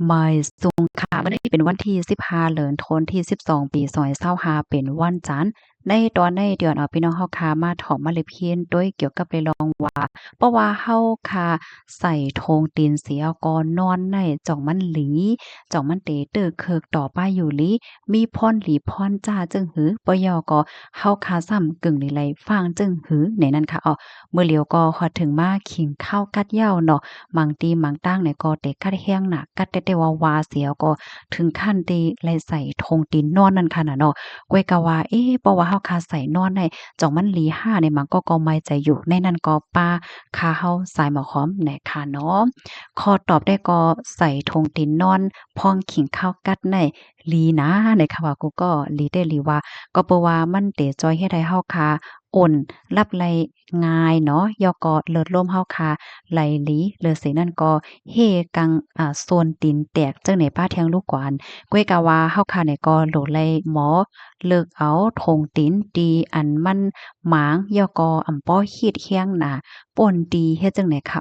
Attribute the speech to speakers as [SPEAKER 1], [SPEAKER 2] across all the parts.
[SPEAKER 1] ไม่สุงค่ะวันนี้เป็นวันที่15เดือนธันวาคมที่12ปี2025เป็นวันจันทร์ในตอนในเดือนพี่น้องเฮาค่ะมาถอมมาเลยเพียนด้วยเกี่ยวกับเรื่องว่าเพราะว่าเฮาค่ะใส่ธงตีนเสียก่อนนอนในจ่องมันหลีจ่องมันเตเตอเคิกต่อไปอยู่หลีมีพรหลีพรจ้าจึงหือปยก็เฮาค่ะซ้ำกึ่งนี่ไหลฟังจึงหือในนั้นค่ะเมื่อเหลียวก็ฮอดถึงมาขิงข้าวกัดเหย้าเนาะ บางตีบางตั้งเนี่ยก็เตะกัดแห้งหนักกัดแต่วาเสียวก็ถึงขั้นตีไลใส่ธงตีนนอนนั่นค่ะน่ะเนาะก้วยกะว่าเพราะว่าเฮาคาใส่นอนในจ่องมันหลี5เนี่ยมันก็ไม่ใจอยู่ในนั้นก็ป้าคาเฮาสายหมอหอมแหน่ค่ะเนาะขอตอบได้ก็ใส่ธงตีนนอนพองขิงข้าวกัดในหลีนะในค่ะว่ากูก็หลีได้หลีว่าก็เพราะว่ามันเตจอยเฮ็ดให้เฮาคาอ่นรับไหลง่ายเนาะยอก็เลิศล่มเฮาคา ไหลหลีเลอเสนั่นก็เฮกังโซนตีนแตกจังไหนป้าเทียงลูกกวานก้วยกะว่าเฮาค่ะเนี่ยก็โหลดไลหมอเลิกเอาธงตีนตีอันมันหมางย่อก็อำป้อฮีดเฮียงหน้าป่นตีเฮ็ดจังไหนค่ะ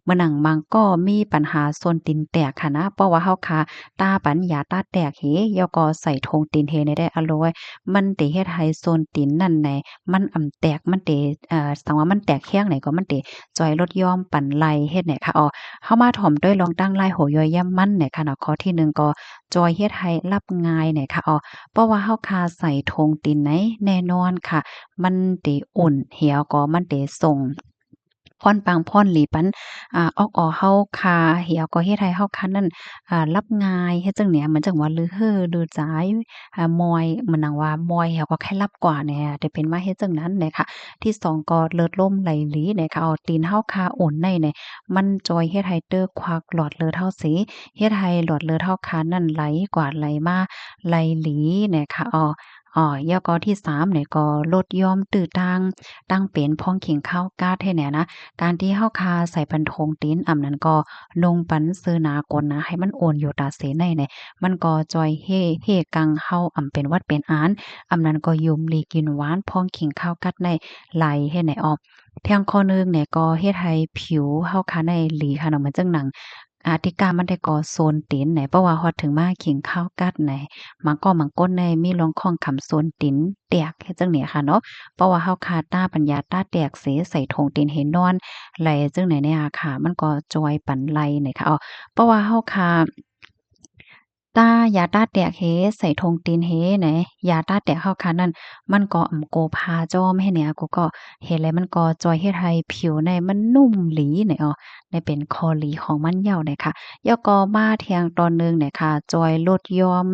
[SPEAKER 1] มื้อหนังมังก็มีปัญหาโซนตีนแตกค่ะนะเพราะว่าเฮาค่ะตาปัญญาตาแตกเหย่อก็ใส่ธงตีนเฮได้อโลยมันเตเฮ็ดให้โซนตีนนั่นแหนมันแตกมันเตสังว่ามันแตกแข้งไหนก็มันเต จอยลดย่อมปั่นไล่เฮ็ดเนี่ยค่ะเข้ามาถ่อมด้วยลองตั้งไล่โหย่อยย่ำมันเนี่ยค่ะเนาะข้อที่1ก็จอยเฮ็ดให้รับง่ายเนี่ยค่ะเพราะว่าเฮาคาใส่ธงตีนไหนแน่นอนค่ะมันติอุ่นเหี่ยวก็มันติส่งพ่อนปังพ่อนหลีปันออกเฮาคาเหี่ยวก็เฮ็ดให้เฮาคานั้นรับง่ายเฮ็ดจั่งเนี่ยเหมือนจั่งว่าลือเฮ่อลือจ๋ายมอยเหมือนหนังว่ามอยเหี่ยวก็แค่รับกว่าแหน่แต่เป็นว่าเฮ็ดจั่งนั้นแหละค่ะ ที่2ก็เลิศล่มไหลหลีเนี่ยค่ะตีนเฮาคาโอนในเนี่ยมันจอยเฮ็ดให้เตอควักหลอดเลือดเฮาสิเฮ็ดให้หลอดเลือดเฮาคานั่นไหลกว่าไหลมาไหลหลีเนี่ยค่ะแล้วก็ที่3เนี่ยก็ลดยอมตื้อตั้งเป็นพ้องเคียงข้าวกาดให้แหน่นะการที่เฮาคาใส่ปันธงตีนอำนั้นก็ลงปันซื้อหนากลนะให้มันโอนอยู่ตาเสในเนี่ยมันก็จอยเฮกังเฮาอำเป็นวัดเป็นอานอำนั้นก็ยุมลีกินหวานพ้องขิงข้าวกัดใน ไหลเฮ็ดให้ออกทางข้อหนึ่งเนี่ยก็เฮ็ดให้ผิวเฮาค่ะในหลีค่ะเนาะเหมือนจังหนังที่กามันได้ก่อโซนตีนไหนเพราะว่าฮอดถึงมาขิงข้าวกัดไหนมันก็มันก้นในมีรองข้องขำโซนตีนแตกเฮ็ดจังเนี่ยค่ะเนาะเพราะว่าเฮาคาต้าปัญญาต้าแตกเสใส่ธงตีนเห็นนอนไหลจังไหนเนี่ยค่ะมันก็จอยปันไหลเนี่ยค่ะเพราะว่าเฮาคายาต้าแตกเฮใส่ธงตีนเฮไหนยาต้าแตกเฮาคันนั่นมันก็อำโกพาจ้อมให้เนี่ยกูก็เห็นแล้วมันก็จอยเฮ็ดให้ผิวในมันนุ่มหลีเนี่ยได้เป็นข้อหลีของมันเหย้าเนี่ยค่ะแล้วก็มาเที่ยงตอนหนึ่งเนี่ยค่ะจอยลดยอม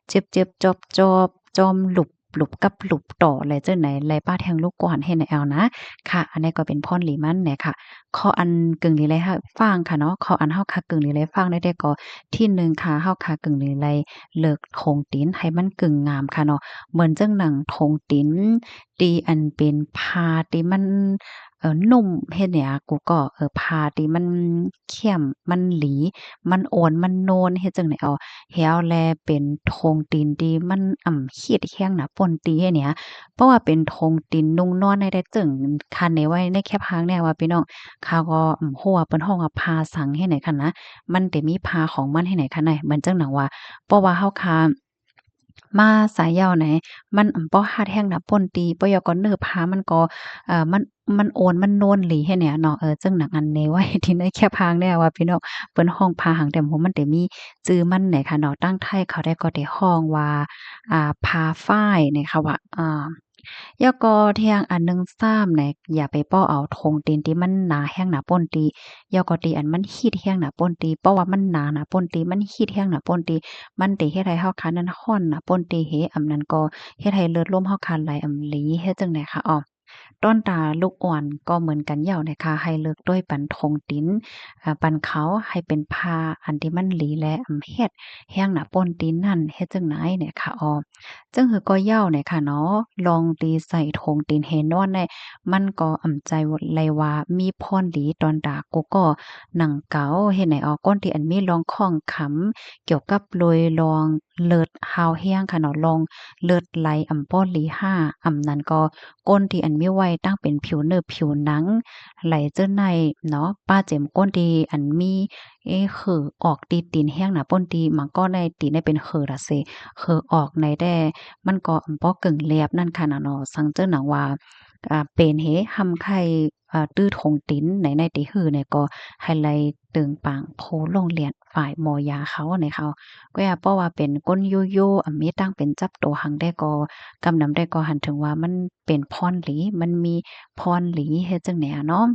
[SPEAKER 1] เจ็บๆจอบๆจอมหลุบกับหลุบต่อเลยจังไหนไลป้าแทงลูกกวนให้ในแอวนะค่ะอันนี้ก็เป็นพรหลีมันเนี่ยค่ะข้ออันกึ่งนี้เลยค่ะฟังค่ะเนาะข้ออันเฮาค่ะกึ่งนี้เลยฟังได้ก็ ที่หนึ่งค่ะเฮาค่ะกึ่งนี้เลยเลิกโถงตีนให้มันกึ่งงามค่ะเนาะเหมือนจังหนังโถงตีนตีอันเป็นผ้าที่มันนุ่มเฮ็ดเนี่ยกูก็ผ้าที่มันเข้มมันหลีมันโอนมันโนนเฮ็ดจั่งใดแล้วแลเป็นโถงตีนที่มันคิดแข้งน่ะป่นตีให้เนี่ยเพราะว่าเป็นโถงตีนนุ่งนอนได้จึงคันได้ไว้ในแคปหางเนี่ยว่าพี่น้องเขาก็ฮู้ว่าเปิ้นฮ้องว่าผ้าสังให้ไหนคันนะ มันแต่มีพาของมันให้ไหนคะไหนเหมือนจังหนังว่าเพราะว่าเฮาคามาสายยาวไหนมันบ่ฮาดแฮงน่ะป่นตีปยกเนิบพามันก็มันโอนมันโนนหลีให้เนี่ยเนาะจังหนังอันนี้ไว้ที่ในแคบหางเนี่ยว่าพี่น้องเปิ้นฮ้องพาหางแต่โอ้มันแต่มีชื่อมันไหนค่ะเนาะตั้งไทยเขาได้ก็ได้ฮ้องว่าพาฝ้ายนี่ค่ะว่ายกอเที่ยงอันหนึ่งซ้ำเนี่ยอย่าไปป้อเอาธงตีนที่มันหนาแห้งหนาป่นตียกอตีอันมันฮีดแห้งหนาป่นตีเพราะว่ามันหนาหนาป่นตีมันฮีดแห้งหนาป่นตีมันติเฮ็ดให้เฮาคันนั้นร้อนหนาป่นตีเฮอำนั้นก็เฮ็ดให้เลือดลมเฮาคันไหลอำหลีเฮ็ดจั่งใดคะต้นตาลูกอ่อนก็เหมือนกันเหย้านะคะให้เลือกด้วยปันธงติ้นปันเขาให้เป็นผ้าอันที่มันหลีและเฮ็ดแห้งหน้าป้นตีนนั่นเฮ็ดจั่งไหนเนี่ยค่ะจังหือก็เหย้าเนี่ยค่ะเนาะลองตีใส่ธงตีนเฮนอนได้มันก็ใจเลยว่ามีพรดีตอนดากูก็หนังเก๋าเฮ็ดให้ก้นที่อันมีรองข้องขำเกี่ยวกับโลยลอง เลิศฮาวแห้งค่ะเนาะลองเลิศไหลป้อหลีห้านั้นก็ก้นที่อันมีไว้ตั้งเป็นผิวเนื้อผิวหนังไหลเจ้าในเนาะป้าเจ็มก้นที่อันมีคือออกตีตีนแห้งน่ะป้นตีมันก็ในตีนได้เป็นคือละเซคือออกในได้มันก็ป้อกึ่งเรียบนั่นค่ะเนาะสังเจ้าหนังว่าเป็นเฮหำไข่ตื้อทงติ้นในตีหือเนี่ยก็ไฮไลท์ตึงปางโพโรงเรียนฝ่ายมอยาเขาในเขาก็อย่าเพราะว่าเป็นก้นโยโย่มีตั้งเป็นจับโตหังได้ก็กำนำได้ก็หันถึงว่ามันเป็นพรหลีมันมีพรหลีเฮ็ดจังไหนอะเนาะ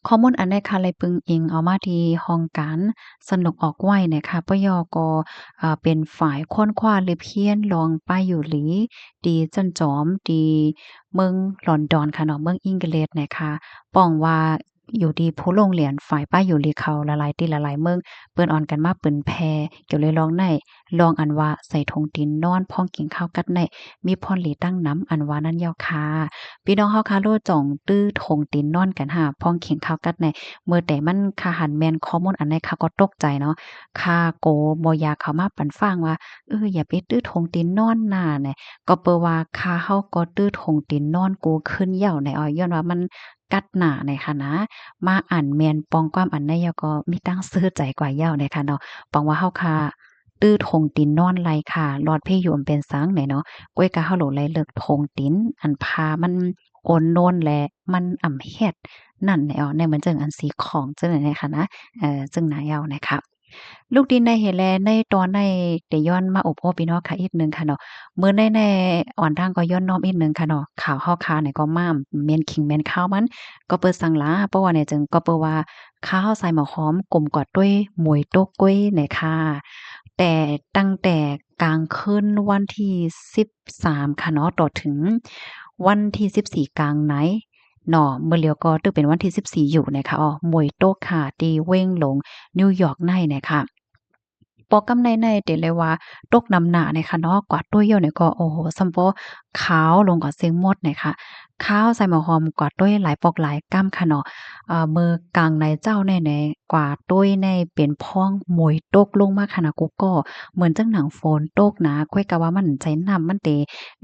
[SPEAKER 1] ข้อมูลอันใดค่ะเลยปึงอิงเอามาที่ห้องการสนุกออกไว้เนี่ยค่ะปยก็เป็นฝ่ายค้นคว้าหรือเพี้ยนลองป้ายอยู่หลีดีจันจอมดีเมืองลอนดอนค่ะเนาะเมืองอังกฤษเนี่ยค่ะป้องว่าอยู่ดีผู้โรงเรียนฝ่ายป้ายอยู่หลีเขาละลายติละลายเมืองเปิ้นออนกันมาเปิ้นแพเกี่ยวเลยลองในลองอันว่าใส่ธงตีนนอนพ้องกินข้าวกัดในมีพรหลีตั้งน้ำอันว่านั้นยาวค่ะ พี่น้องเฮาคาโลจ่องตื้อถงตีนนอนกันหาพ้องเขียงข้าวกัดในเมื่อแต่มันคาหันแม่นข้อมูลอันใดค่ะก็ตกใจเนาะคาโกบ่อยากเข้ามาปันฟังว่าอย่าไปตื้อถงตีนนอนน่ะแหน่ก็เปิ้ว่าคาเฮาก็ตื้อถงตีนนอนกูขึ้นเหย้าในอ้อยย้อนว่ามันกัดหน้าในค่ะนะมาอ่านแม่นปองความอันใดยก็มีตั้งซื่อใจกว่าเหย้าในค่ะเนาะปองว่าเฮาคาตื้อถงตีนนอนไรค่ะลอดเพอยู่อำเป็นสังไหนเนาะก้วยกะเฮาโหลไหลเลิกถงตีนอันพามันโอนโนนและมันเฮ็ดนั่นแหละอ๋อในเหมือนจังอันสีของจังไหนค่ะนะจึงหนายเอานะคะลูกดินได้เห็นแลในตอนในได้ย้อนมาอบโอ้พี่น้องค่ะอีกหนึ่งค่ะเนาะมื้อในอ่อนทางก็ย้อนน้อมอีกหนึ่งค่ะเนาะข่าวเฮาคาเนี่ยก็ม้ามแม่นขิงแม่นข้าวมันก็เปิดสั่งลาเพราะว่าเนี่ยจึงก็เปิดว่าข้าวใส่หมอหอมกลมกอดด้วยหมวยโต๊ะก้วยเนี่ยค่ะแต่ตั้งแต่กลางคืนวันที่13ค่ะเนาะต่อถึงวันที่14กลางไหนเนาะมื้อเลียวก็ตึกเป็นวันที่14อยู่นะคะอ้อหมวยโต๊ะค่ะที่เว้งหลงนิวยอร์กในเนี่ยค่ะ ปอกำในเตเลยว่าตกนำหน้าเนี่ยค่ะเนาะกวาดตัวเหี่ยวเนี่ยก็โอ้โฮซัมปอขาวลงกว่าเสียงมดเนี่ยค่ะขาวใส่หมอหอมกวาดด้วยหลายปอกหลายก้ำค่ะเนาะมือกลางในเจ้าแน่ๆกวาดด้วยในเป็นพ้องหมวยตกลงมาค่ะนะกูก็เหมือนจังหนังฝนตกนะก้อยกะว่ามันใจน้ำมันเต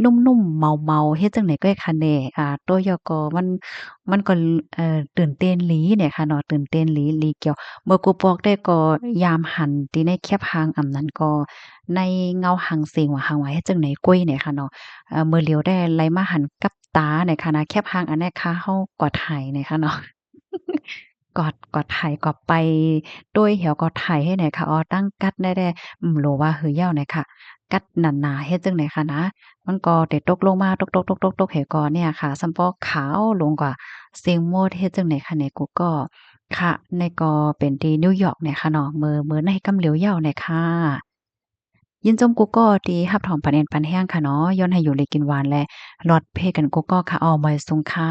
[SPEAKER 1] นุ่มๆเมาๆเฮ็ดจังได๋ก้อยคะแน่ตัวย่อก็มันก็ตื่นเต้นหลีเนี่ยค่ะเนาะตื่นเต้นหลีหลีเกี่ยว เมื่อกูปอกได้ก็ยามหันที่ในแคบหางนั้นก็ในเงาหางเสียงว่าหางไว้จังไหนกุ้ยเนี่ยค่ะเนาะเมื่อเหลียวได้ไหลมาหันกับตาเนี่ยค่ะนะแคบหางอันเนี้ยค่ะเฮากอดไหเนี่ยค่ะเนาะกอดไหกอดไปด้วยเหี่ยวกอดไหให้หน่อยค่ะอ๋อตั้งกัดได้โลว่าหือเหย้าเนี่ยค่ะกัดหนาๆเฮ็ดจังได๋ค่ะนะมันก็ได้ตกลงมาตกๆๆๆๆให้ก็เนี่ยค่ะซัมปอขาวลงกว่าเสียงโมดเฮ็ดจังได๋ค่ะเนี่ยกูก็ ค่ะในก็เป็นที่นิวยอร์กเนี่ยค่ะเนาะเมื่อในกำเหลียวเหย้าเนี่ยค่ะยินจมกูก็ที่รับถอมปานแอนปานแห้งค่ะเนาะย้อนให้อยู่เลยกินหวานและรอดเพกันกูก็ค่ะออมอยสุงค่ะ